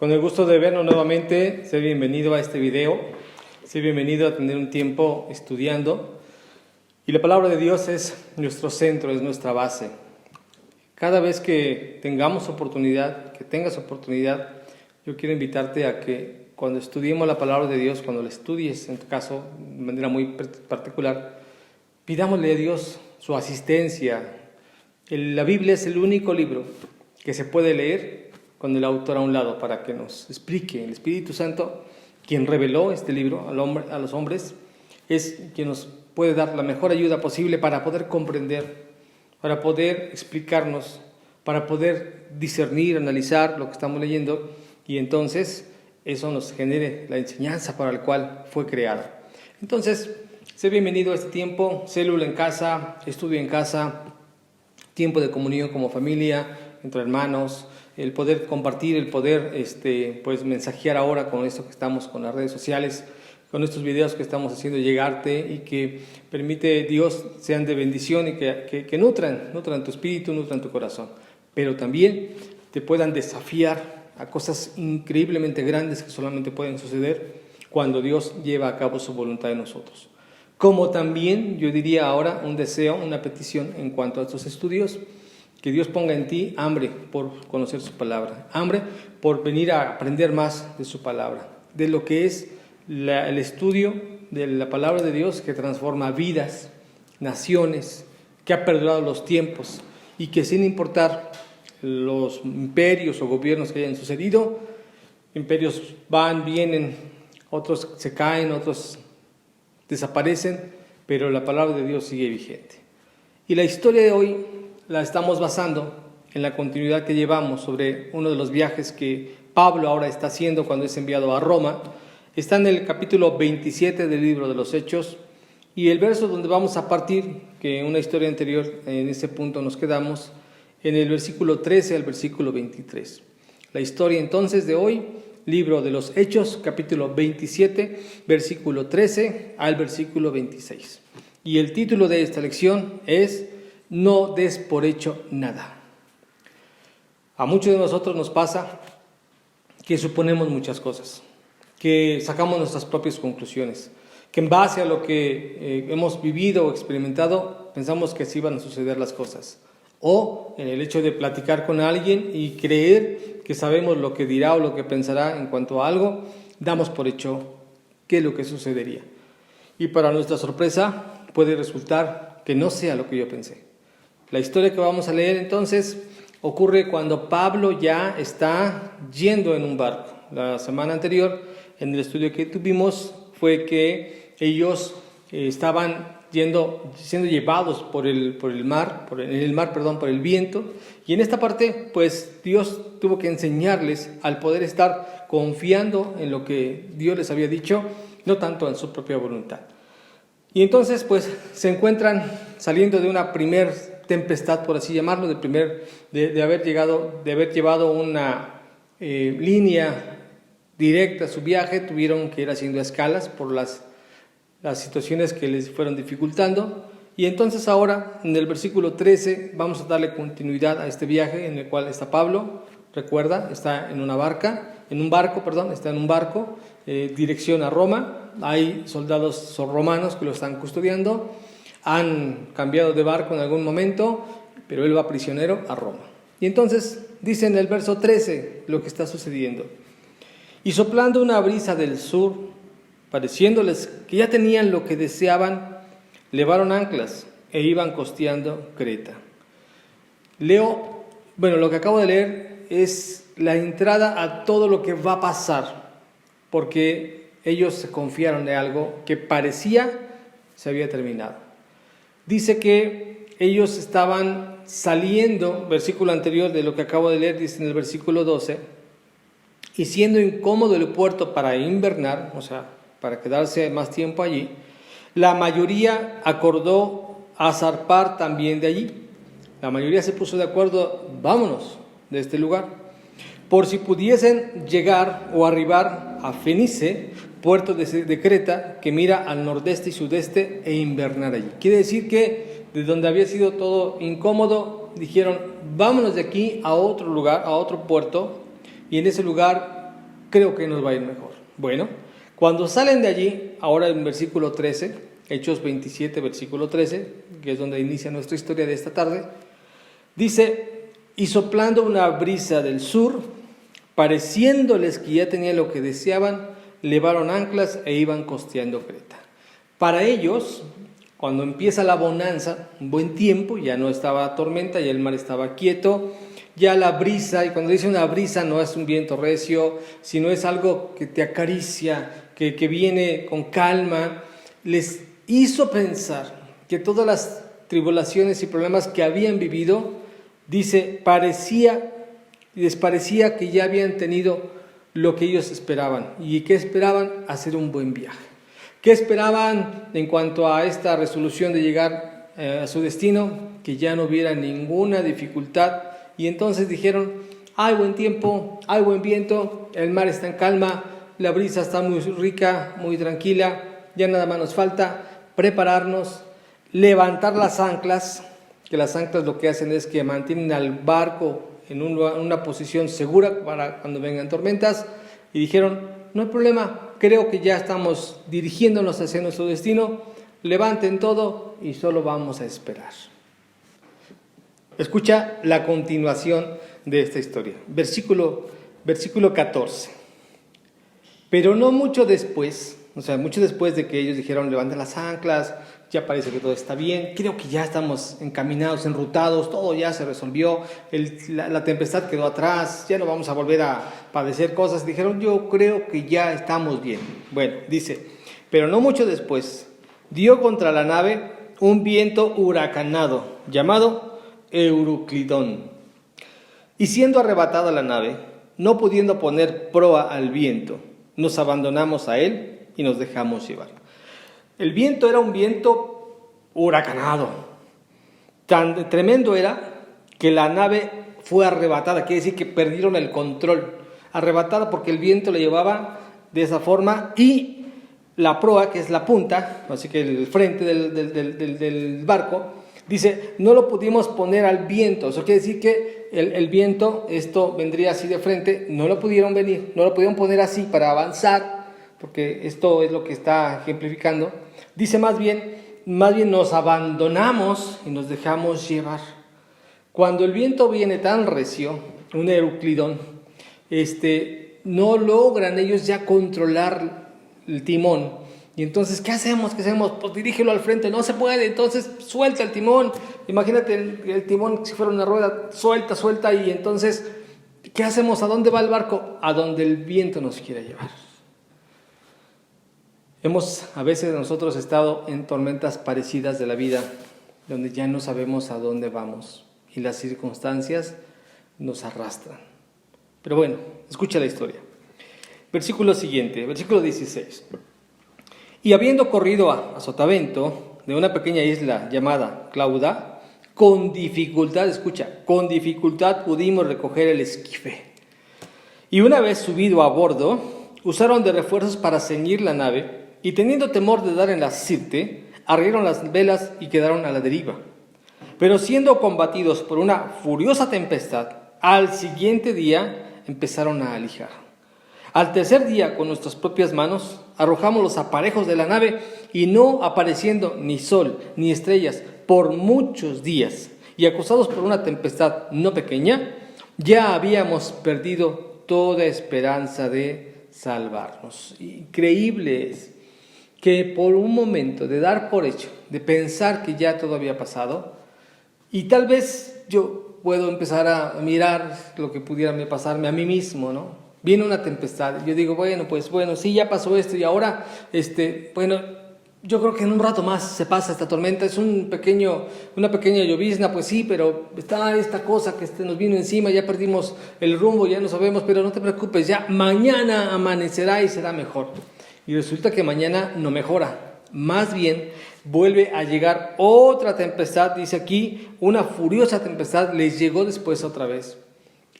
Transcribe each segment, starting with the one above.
Con el gusto de vernos nuevamente, sé bienvenido a este video, sé bienvenido a tener un tiempo estudiando. Y la palabra de Dios es nuestro centro, es nuestra base. Cada vez que tengamos oportunidad, que tengas oportunidad, yo quiero invitarte a que cuando estudiemos la palabra de Dios, cuando la estudies, en tu caso, de manera muy particular, pidámosle a Dios su asistencia. La Biblia es el único libro que se puede leer con el autor a un lado para que nos explique. El Espíritu Santo, quien reveló este libro a los hombres, es quien nos puede dar la mejor ayuda posible para poder comprender, para poder explicarnos, para poder discernir, analizar lo que estamos leyendo y entonces eso nos genere la enseñanza para la cual fue creado. Entonces, sé bienvenido a este tiempo, célula en casa, estudio en casa, tiempo de comunión como familia, entre hermanos, el poder compartir, el poder pues mensajear ahora con esto que estamos con las redes sociales, con estos videos que estamos haciendo llegarte y que permite Dios sean de bendición y que nutran tu espíritu, nutran tu corazón, pero también te puedan desafiar a cosas increíblemente grandes que solamente pueden suceder cuando Dios lleva a cabo su voluntad en nosotros. Como también yo diría ahora un deseo, una petición en cuanto a estos estudios, que Dios ponga en ti hambre por conocer su palabra, hambre por venir a aprender más de su palabra, de lo que es el estudio de la palabra de Dios que transforma vidas, naciones, que ha perdurado los tiempos y que sin importar los imperios o gobiernos que hayan sucedido, imperios van, vienen, otros se caen, otros desaparecen, pero la palabra de Dios sigue vigente. Y la historia de hoy la estamos basando en la continuidad que llevamos sobre uno de los viajes que Pablo ahora está haciendo cuando es enviado a Roma. Está en el capítulo 27 del libro de los Hechos y el verso donde vamos a partir, que en una historia anterior en ese punto nos quedamos, en el versículo 13 al versículo 23. La historia entonces de hoy, libro de los Hechos, capítulo 27, versículo 13 al versículo 26. Y el título de esta lección es No des por hecho nada. A muchos de nosotros nos pasa que suponemos muchas cosas, que sacamos nuestras propias conclusiones, que en base a lo que hemos vivido o experimentado, pensamos que así van a suceder las cosas. O en el hecho de platicar con alguien y creer que sabemos lo que dirá o lo que pensará en cuanto a algo, damos por hecho qué es lo que sucedería. Y para nuestra sorpresa puede resultar que no sea lo que yo pensé. La historia que vamos a leer entonces ocurre cuando Pablo ya está yendo en un barco. La semana anterior, en el estudio que tuvimos, fue que ellos estaban siendo llevados por el viento. Y en esta parte, pues Dios tuvo que enseñarles al poder estar confiando en lo que Dios les había dicho, no tanto en su propia voluntad. Y entonces, pues se encuentran saliendo de una primer tempestad, por así llamarlo, de haber llevado una línea directa a su viaje. Tuvieron que ir haciendo escalas por las situaciones que les fueron dificultando. Y entonces ahora, en el versículo 13, vamos a darle continuidad a este viaje en el cual está Pablo. Recuerda, está en un barco, dirección a Roma. Hay soldados romanos que lo están custodiando. Han cambiado de barco en algún momento, pero él va prisionero a Roma. Y entonces dice en el verso 13 lo que está sucediendo. Y soplando una brisa del sur, pareciéndoles que ya tenían lo que deseaban, levaron anclas e iban costeando Creta. Lo que acabo de leer es la entrada a todo lo que va a pasar, porque ellos se confiaron de algo que parecía se había terminado. Dice que ellos estaban saliendo, versículo anterior de lo que acabo de leer, dice en el versículo 12, y siendo incómodo el puerto para invernar, o sea, para quedarse más tiempo allí, la mayoría acordó a zarpar también de allí. La mayoría se puso de acuerdo, vámonos de este lugar, por si pudiesen llegar o arribar a Fenice, puerto de Creta, que mira al nordeste y sudeste, e invernar allí. Quiere decir que de donde había sido todo incómodo, dijeron, vámonos de aquí a otro lugar, a otro puerto, y en ese lugar creo que nos va a ir mejor. Bueno, cuando salen de allí, ahora en versículo 13, Hechos 27, versículo 13, que es donde inicia nuestra historia de esta tarde, dice, y soplando una brisa del sur, pareciéndoles que ya tenían lo que deseaban, levaron anclas e iban costeando Creta. Para ellos, cuando empieza la bonanza, un buen tiempo, ya no estaba tormenta, ya el mar estaba quieto, ya la brisa, y cuando dice una brisa no es un viento recio, sino es algo que te acaricia, que viene con calma, les hizo pensar que todas las tribulaciones y problemas que habían vivido, dice, les parecía que ya habían tenido lo que ellos esperaban. ¿Y qué esperaban? Hacer un buen viaje. ¿Qué esperaban en cuanto a esta resolución de llegar a su destino? Que ya no hubiera ninguna dificultad. Y entonces dijeron, hay buen tiempo, hay buen viento, el mar está en calma, la brisa está muy rica, muy tranquila, ya nada más nos falta prepararnos, levantar las anclas, que las anclas lo que hacen es que mantienen al barco en una posición segura para cuando vengan tormentas, y dijeron, no hay problema, creo que ya estamos dirigiéndonos hacia nuestro destino, levanten todo y solo vamos a esperar. Escucha la continuación de esta historia, versículo 14. Pero no mucho después, mucho después de que ellos dijeron, levanten las anclas, ya parece que todo está bien, creo que ya estamos encaminados, enrutados, todo ya se resolvió, la tempestad quedó atrás, ya no vamos a volver a padecer cosas. Dijeron, yo creo que ya estamos bien. Bueno, dice, pero no mucho después, dio contra la nave un viento huracanado, llamado Euroclidón. Y siendo arrebatada la nave, no pudiendo poner proa al viento, nos abandonamos a él y nos dejamos llevar. El viento era un viento huracanado. Tan tremendo era que la nave fue arrebatada, quiere decir que perdieron el control. Arrebatada porque el viento le llevaba de esa forma y la proa, que es la punta, así que el frente del barco, dice, no lo pudimos poner al viento. Eso quiere decir que el viento, esto vendría así de frente, no lo pudieron poner así para avanzar, porque esto es lo que está ejemplificando. Dice más bien nos abandonamos y nos dejamos llevar. Cuando el viento viene tan recio, un Euroclidón, no logran ellos ya controlar el timón. Y entonces, ¿qué hacemos? Pues dirígelo al frente. No se puede, entonces suelta el timón. Imagínate el timón si fuera una rueda, suelta. Y entonces, ¿qué hacemos? ¿A dónde va el barco? A donde el viento nos quiera llevar. Hemos a veces nosotros estado en tormentas parecidas de la vida, donde ya no sabemos a dónde vamos y las circunstancias nos arrastran. Pero bueno, escucha la historia. Versículo siguiente, versículo 16. Y habiendo corrido a Sotavento, de una pequeña isla llamada Clauda, con dificultad pudimos recoger el esquife. Y una vez subido a bordo, usaron de refuerzos para ceñir la nave, y teniendo temor de dar en la sirte, arriaron las velas y quedaron a la deriva. Pero siendo combatidos por una furiosa tempestad, al siguiente día empezaron a alijar. Al tercer día, con nuestras propias manos, arrojamos los aparejos de la nave, y no apareciendo ni sol ni estrellas por muchos días, y acusados por una tempestad no pequeña, ya habíamos perdido toda esperanza de salvarnos. Increíble es que por un momento de dar por hecho, de pensar que ya todo había pasado, y tal vez yo puedo empezar a mirar lo que pudiera pasarme a mí mismo, ¿no? Viene una tempestad, yo digo, bueno, sí, ya pasó esto, y ahora, yo creo que en un rato más se pasa esta tormenta, es una pequeña llovizna, pues sí, pero está esta cosa que nos vino encima, ya perdimos el rumbo, ya no sabemos, pero no te preocupes, ya mañana amanecerá y será mejor. Y resulta que mañana no mejora, más bien vuelve a llegar otra tempestad, dice aquí, una furiosa tempestad les llegó después otra vez.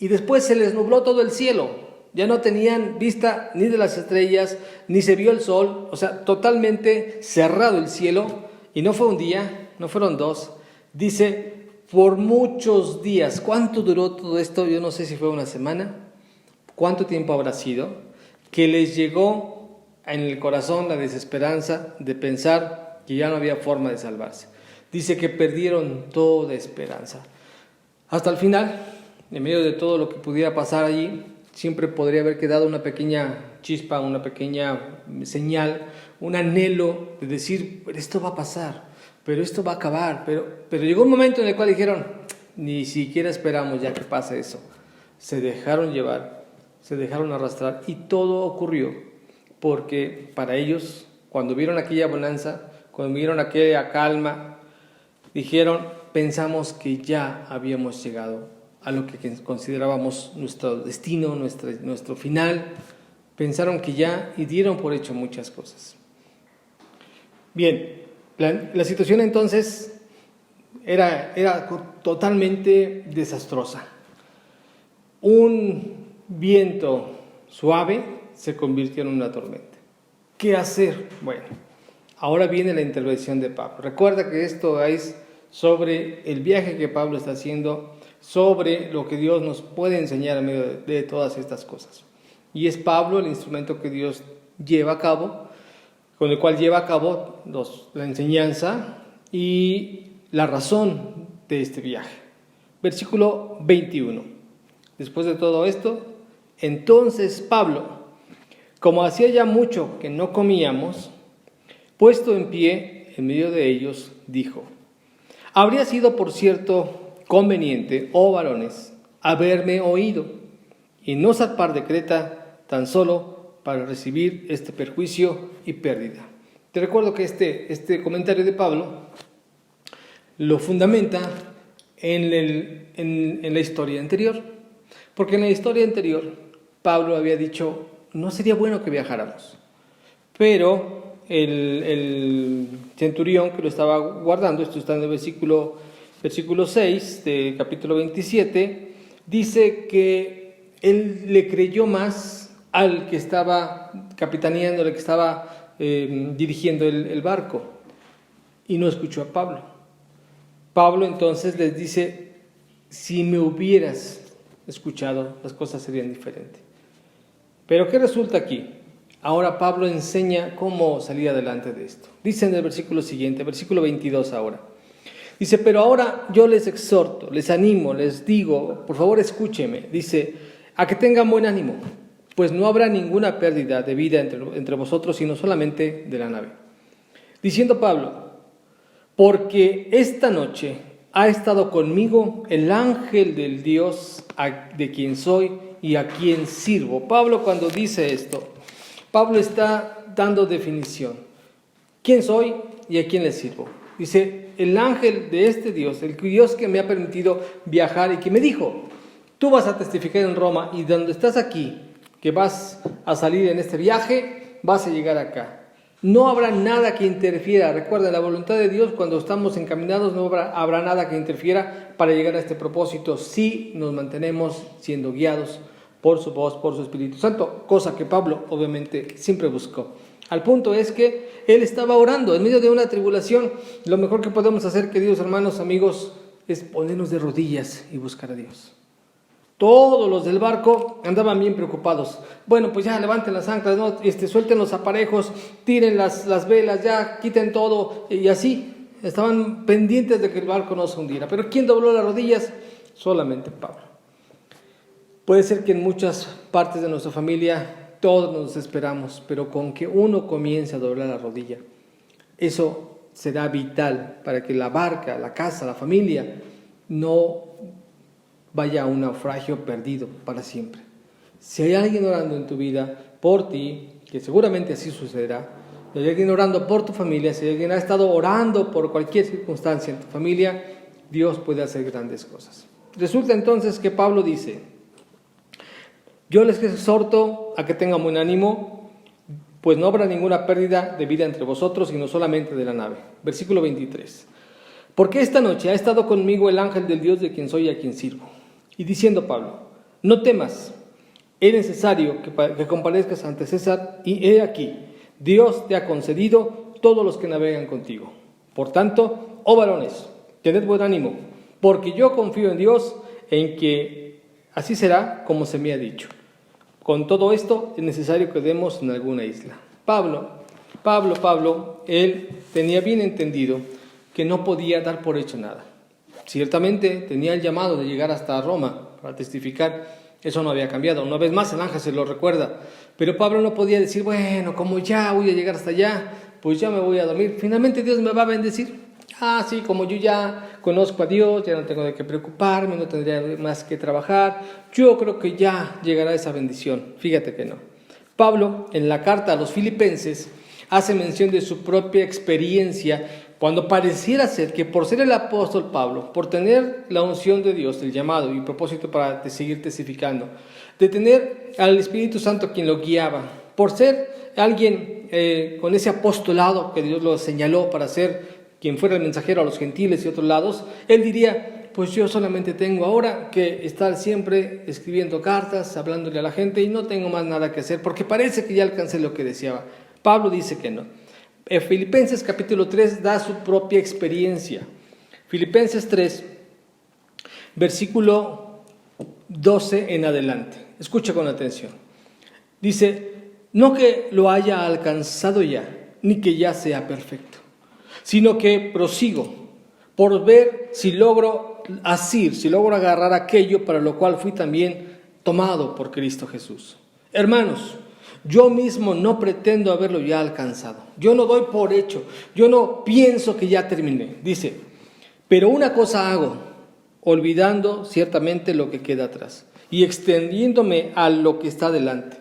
Y después se les nubló todo el cielo, ya no tenían vista ni de las estrellas, ni se vio el sol, o sea, totalmente cerrado el cielo. Y no fue un día, no fueron dos, dice, por muchos días. ¿Cuánto duró todo esto? Yo no sé si fue una semana, ¿cuánto tiempo habrá sido? que les llegó en el corazón la desesperanza de pensar que ya no había forma de salvarse. Dice que perdieron toda esperanza. Hasta el final, en medio de todo lo que pudiera pasar allí, siempre podría haber quedado una pequeña chispa, una pequeña señal, un anhelo de decir, pero esto va a pasar, pero esto va a acabar. Pero llegó un momento en el cual dijeron, ni siquiera esperamos ya que pase eso. Se dejaron llevar, se dejaron arrastrar y todo ocurrió porque para ellos, cuando vieron aquella bonanza, cuando vieron aquella calma, dijeron, pensamos que ya habíamos llegado a lo que considerábamos nuestro destino, nuestro final. Pensaron que ya y dieron por hecho muchas cosas. Bien, la situación entonces era totalmente desastrosa. Un viento suave se convirtió en una tormenta. ¿Qué hacer? Bueno, ahora viene la intervención de Pablo. Recuerda que esto es sobre el viaje que Pablo está haciendo, sobre lo que Dios nos puede enseñar en medio de todas estas cosas. Y es Pablo el instrumento que Dios lleva a cabo, con el cual lleva a cabo la enseñanza y la razón de este viaje. Versículo 21. Después de todo esto, entonces Pablo, como hacía ya mucho que no comíamos, puesto en pie en medio de ellos, dijo: habría sido, por cierto, conveniente, oh varones, haberme oído y no zarpar de Creta tan solo para recibir este perjuicio y pérdida. Te recuerdo que este comentario de Pablo lo fundamenta en la historia anterior. Porque en la historia anterior, Pablo había dicho, no sería bueno que viajáramos. Pero el centurión que lo estaba guardando, esto está en el versículo 6 del capítulo 27, dice que él le creyó más al que estaba capitaneando, al que estaba dirigiendo el barco, y no escuchó a Pablo. Pablo entonces les dice, si me hubieras escuchado, las cosas serían diferentes. Pero ¿qué resulta aquí? Ahora Pablo enseña cómo salir adelante de esto. Dice en el versículo siguiente, versículo 22 ahora. Dice, pero ahora yo les exhorto, les animo, les digo, por favor escúcheme. Dice, a que tengan buen ánimo, pues no habrá ninguna pérdida de vida entre vosotros, sino solamente de la nave. Diciendo Pablo, porque esta noche ha estado conmigo el ángel del Dios de quien soy y a quien sirvo. Pablo, cuando dice esto, Pablo está dando definición. ¿Quién soy y a quién le sirvo? Dice, el ángel de este Dios, el Dios que me ha permitido viajar y que me dijo, tú vas a testificar en Roma y donde estás aquí, que vas a salir en este viaje, vas a llegar acá. No habrá nada que interfiera. Recuerda, la voluntad de Dios, cuando estamos encaminados, no habrá nada que interfiera para llegar a este propósito si nos mantenemos siendo guiados por su voz, por su Espíritu Santo, cosa que Pablo obviamente siempre buscó. Al punto es que él estaba orando en medio de una tribulación. Lo mejor que podemos hacer, queridos hermanos, amigos, es ponernos de rodillas y buscar a Dios. Todos los del barco andaban bien preocupados. Bueno, pues ya levanten las anclas, ¿no? Suelten los aparejos, tiren las velas, ya quiten todo. Y así, estaban pendientes de que el barco no se hundiera. Pero ¿quién dobló las rodillas? Solamente Pablo. Puede ser que en muchas partes de nuestra familia todos nos desesperamos, pero con que uno comience a doblar la rodilla, eso será vital para que la barca, la casa, la familia no vaya a un naufragio perdido para siempre. Si hay alguien orando en tu vida por ti, que seguramente así sucederá, si hay alguien orando por tu familia, si alguien ha estado orando por cualquier circunstancia en tu familia, Dios puede hacer grandes cosas. Resulta entonces que Pablo dice, yo les exhorto a que tengan buen ánimo, pues no habrá ninguna pérdida de vida entre vosotros, sino solamente de la nave. Versículo 23. Porque esta noche ha estado conmigo el ángel del Dios de quien soy y a quien sirvo. Y diciendo Pablo, no temas, es necesario que comparezcas ante César, y he aquí, Dios te ha concedido todos los que navegan contigo. Por tanto, oh varones, tened buen ánimo, porque yo confío en Dios, en que así será como se me ha dicho. con todo esto es necesario que demos en alguna isla. Pablo, él tenía bien entendido que no podía dar por hecho nada. Ciertamente tenía el llamado de llegar hasta Roma para testificar. Eso no había cambiado. Una vez más el ángel se lo recuerda. Pero Pablo no podía decir, bueno, como ya voy a llegar hasta allá, pues ya me voy a dormir. Finalmente Dios me va a bendecir. Sí, como yo ya conozco a Dios, ya no tengo de qué preocuparme, no tendría más que trabajar. Yo creo que ya llegará esa bendición. Fíjate que no. Pablo, en la carta a los Filipenses, hace mención de su propia experiencia cuando pareciera ser que por ser el apóstol Pablo, por tener la unción de Dios, el llamado y propósito para seguir testificando, de tener al Espíritu Santo quien lo guiaba, por ser alguien con ese apostolado que Dios lo señaló para ser quien fuera el mensajero a los gentiles y otros lados, él diría, pues yo solamente tengo ahora que estar siempre escribiendo cartas, hablándole a la gente y no tengo más nada que hacer porque parece que ya alcancé lo que deseaba. Pablo dice que no. En Filipenses capítulo 3 da su propia experiencia. Filipenses 3, versículo 12 en adelante. Escucha con atención. Dice, no que lo haya alcanzado ya, ni que ya sea perfecto, sino que prosigo por ver si logro agarrar aquello para lo cual fui también tomado por Cristo Jesús. Hermanos, yo mismo no pretendo haberlo ya alcanzado. Yo no doy por hecho. Yo no pienso que ya terminé. Dice, pero una cosa hago, olvidando ciertamente lo que queda atrás y extendiéndome a lo que está delante.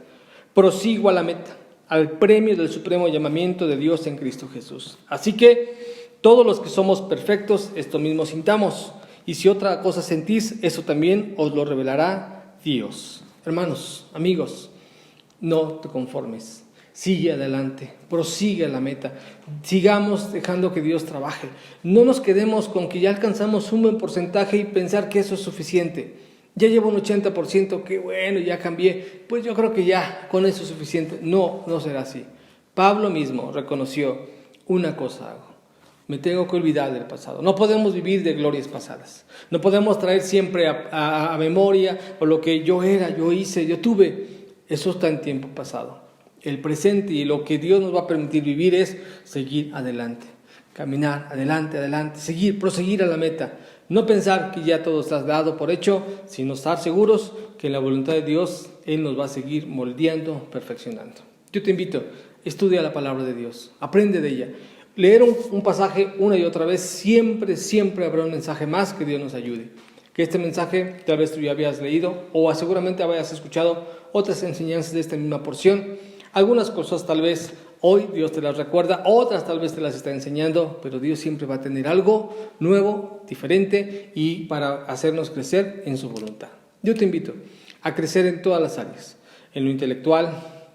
Prosigo a la meta, al premio del supremo llamamiento de Dios en Cristo Jesús. Así que todos los que somos perfectos, esto mismo sintamos. Y si otra cosa sentís, eso también os lo revelará Dios. Hermanos, amigos, no te conformes, sigue adelante, prosigue a la meta, sigamos dejando que Dios trabaje. No nos quedemos con que ya alcanzamos un buen porcentaje y pensar que eso es suficiente. Ya llevo un 80%, qué bueno, ya cambié, pues yo creo que ya con eso es suficiente. No será así. Pablo mismo reconoció, una cosa hago, me tengo que olvidar del pasado. No podemos vivir de glorias pasadas. No podemos traer siempre a memoria o lo que yo era, yo hice, yo tuve. Eso está en tiempo pasado. El presente y lo que Dios nos va a permitir vivir es seguir adelante, caminar adelante, proseguir a la meta. No pensar que ya todo está dado por hecho, sino estar seguros que en la voluntad de Dios Él nos va a seguir moldeando, perfeccionando. Yo te invito, estudia la palabra de Dios, aprende de ella. Leer un pasaje una y otra vez, siempre habrá un mensaje más que Dios nos ayude. Que este mensaje tal vez tú ya habías leído o seguramente habías escuchado otras enseñanzas de esta misma porción. Algunas cosas tal vez hoy Dios te las recuerda, otras tal vez te las está enseñando, pero Dios siempre va a tener algo nuevo, diferente y para hacernos crecer en su voluntad. Yo te invito a crecer en todas las áreas, en lo intelectual,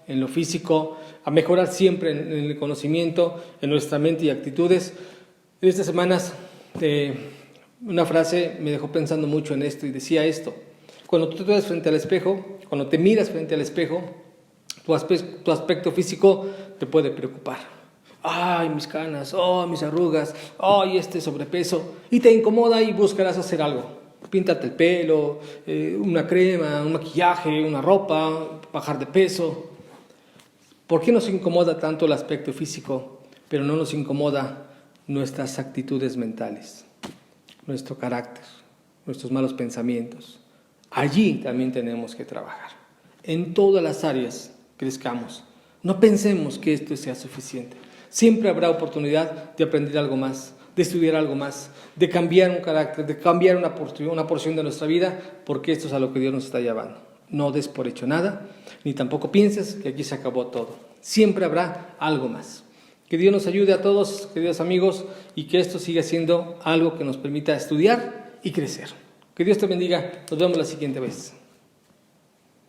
en lo físico, a mejorar siempre en el conocimiento, en nuestra mente y actitudes. En estas semanas una frase me dejó pensando mucho en esto y decía esto: cuando tú te ves frente al espejo, cuando te miras frente al espejo, tu aspecto físico te puede preocupar. Ay, mis canas, mis arrugas, este sobrepeso, y te incomoda y buscarás hacer algo. Píntate el pelo, una crema, un maquillaje, una ropa, bajar de peso. ¿Por qué nos incomoda tanto el aspecto físico, pero no nos incomoda nuestras actitudes mentales, nuestro carácter, nuestros malos pensamientos? Allí también tenemos que trabajar. En todas las áreas crezcamos. No pensemos que esto sea suficiente. Siempre habrá oportunidad de aprender algo más, de estudiar algo más, de cambiar un carácter, de cambiar una porción de nuestra vida, porque esto es a lo que Dios nos está llevando. No des por hecho nada, ni tampoco pienses que aquí se acabó todo. Siempre habrá algo más. Que Dios nos ayude a todos, queridos amigos, y que esto siga siendo algo que nos permita estudiar y crecer. Que Dios te bendiga. Nos vemos la siguiente vez.